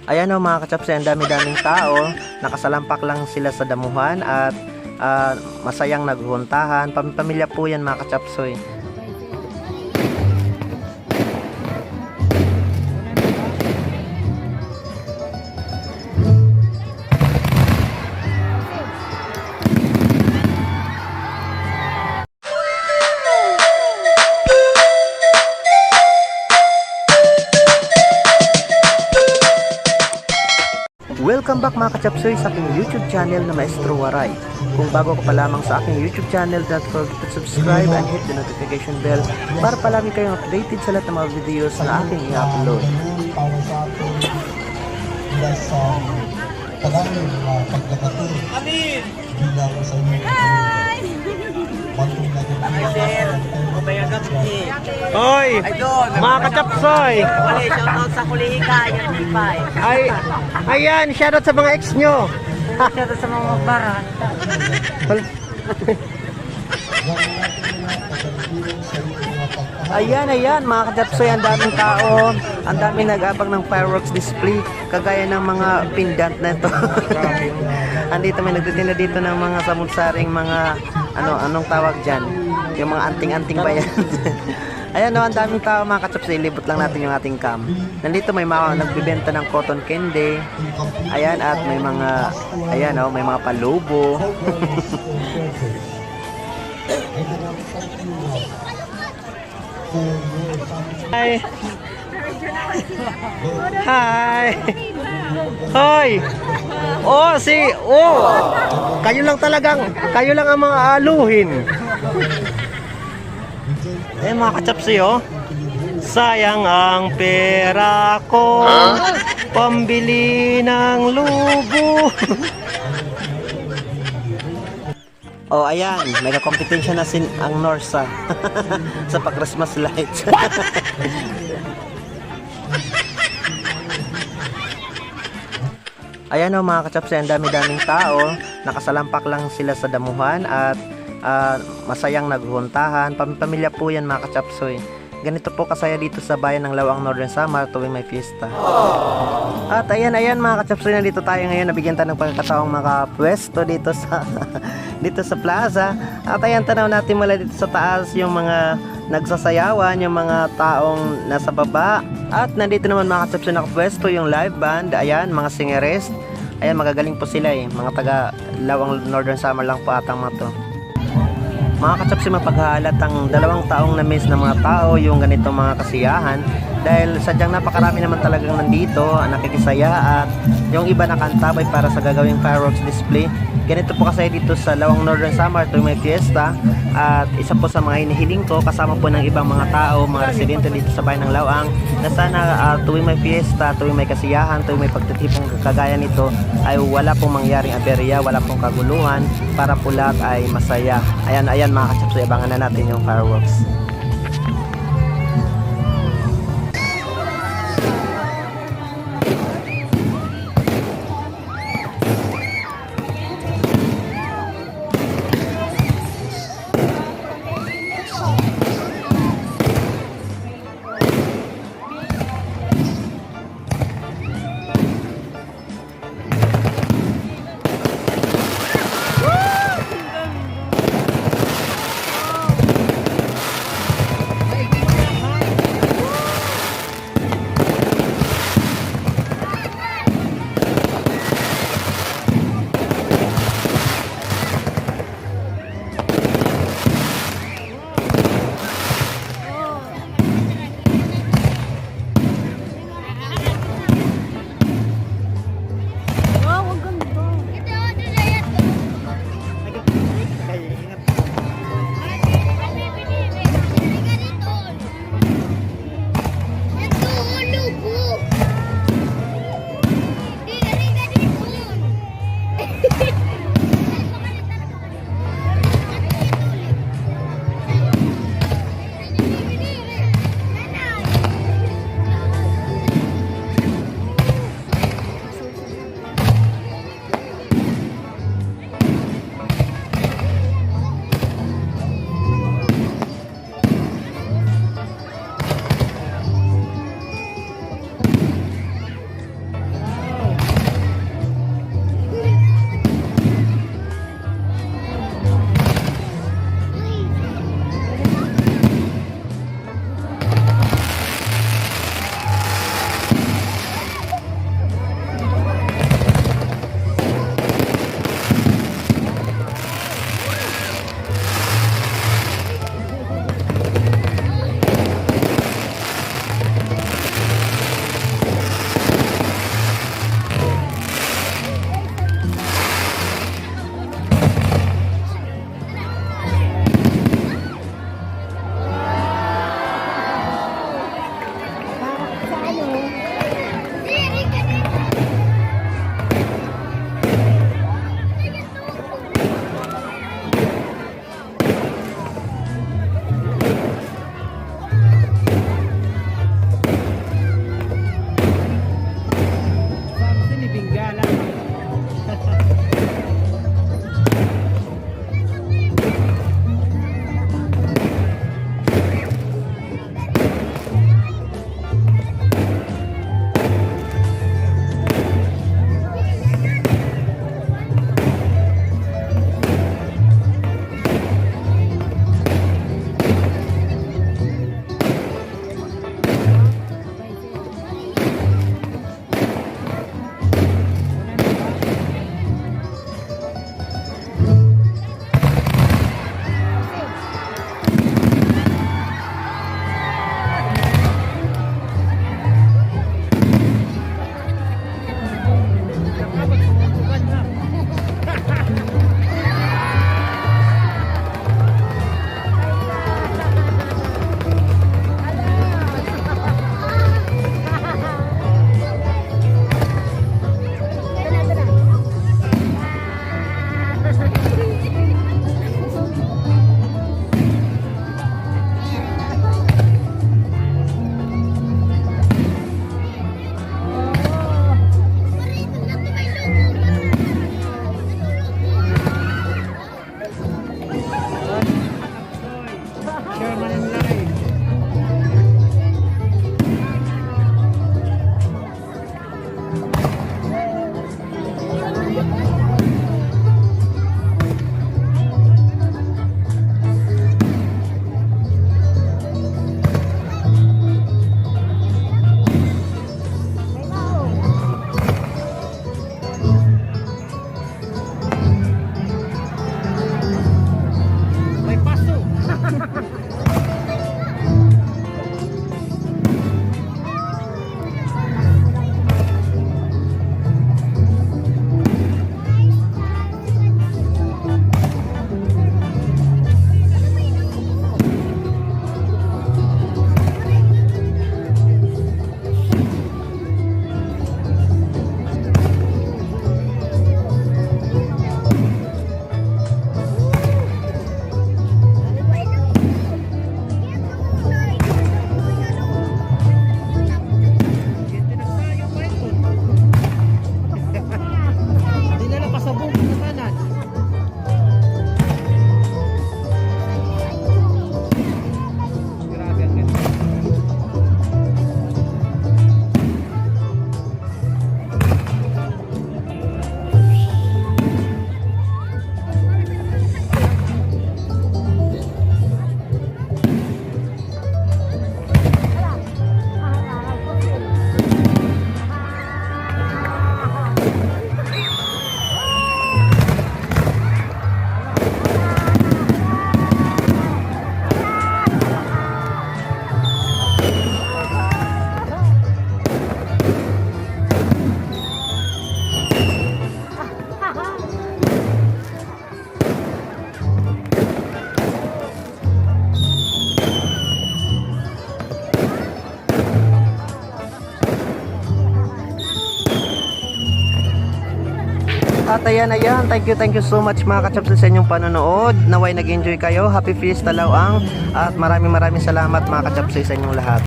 Ayan o mga kachapsoy, ang dami-daming tao. Nakasalampak lang sila sa damuhan at masayang naghuntahan. Pamilya po yan mga kachapsoy. Welcome back mga kachapsoy sa aking YouTube channel na Maestro Waray. Kung bago ka pa lamang sa aking YouTube channel, don't forget to subscribe and hit the notification bell para palagi kayong updated sa lahat ng mga videos na aking i-upload. Hoy, mga kachapsoy. Shoutout sa Kulihika, yan Ipay. Ayan, shoutout sa mga ex nyo. Shoutout sa mga magbaran. Ayan mga kachapsoy, ang daming tao, ang daming nag-abang ng fireworks display, kagaya ng mga pendant na ito. Andito may nagtitinda dito ng mga samutsaring mga anong tawag dyan, yung mga anting-anting ba yan? Ayan o, ang daming tao mga kachapsoy, libot lang natin yung ating cam. Nandito may mga nagbibenta ng cotton candy. Ayan, at may mga may mga palubo. Hi. Hi. Hoy. Kayo lang ang mga aluhin. Eh mga kachapsoy, oh. Sayang ang pera ko, pambili ng lubo. Oh, ayan, may competition na ang Norsa sa pag-Christmas lights. Ayan o mga kachapsoy, ang dami-daming tao. Nakasalampak lang sila sa damuhan at masayang naghuntahan. Pamilya po yan mga kachapsoy. Ganito po kasaya dito sa bayan ng Lawang Northern Samar tuwing may fiesta. At ayan mga kachapsoy, nandito tayo ngayon. Nabigyan tayo ng pagkakataong makapwesto dito sa dito sa plaza. At ayan, tanaw natin mula dito sa taas yung mga nagsasayawan, yung mga taong nasa baba. At nandito naman mga kachapsoy, nakapwesto yung live band. Ayan, mga singerist. Ayan, magagaling po sila eh. Mga taga Lawang Northern Samar lang po atang mga to. Mga kachapsoy, mapaghahalat ang 2 taong na-miss na mga tao yung ganitong mga kasiyahan dahil sadyang napakarami naman talagang nandito ang nakikisaya at yung iba nakantabay para sa gagawing fireworks display. Ganito po kasi dito sa Lawang Northern Samar tuwing may fiesta, at isa po sa mga hinihiling ko kasama po ng ibang mga tao, mga residente dito sa bayan ng Lawang, na sana tuwing may fiesta, tuwing may kasiyahan, tuwing may pagtitipong kagaya nito ay wala pong mangyaring aberya, wala pong kaguluhan, para po lahat ay masaya. Ayan mga kachapsoy, abangan na natin yung fireworks. At ayan, thank you so much mga ka-chapsel sa inyong panonood. Naway nag-enjoy kayo. Happy Fiesta Lawang. At maraming salamat mga ka-chapsel sa inyong lahat.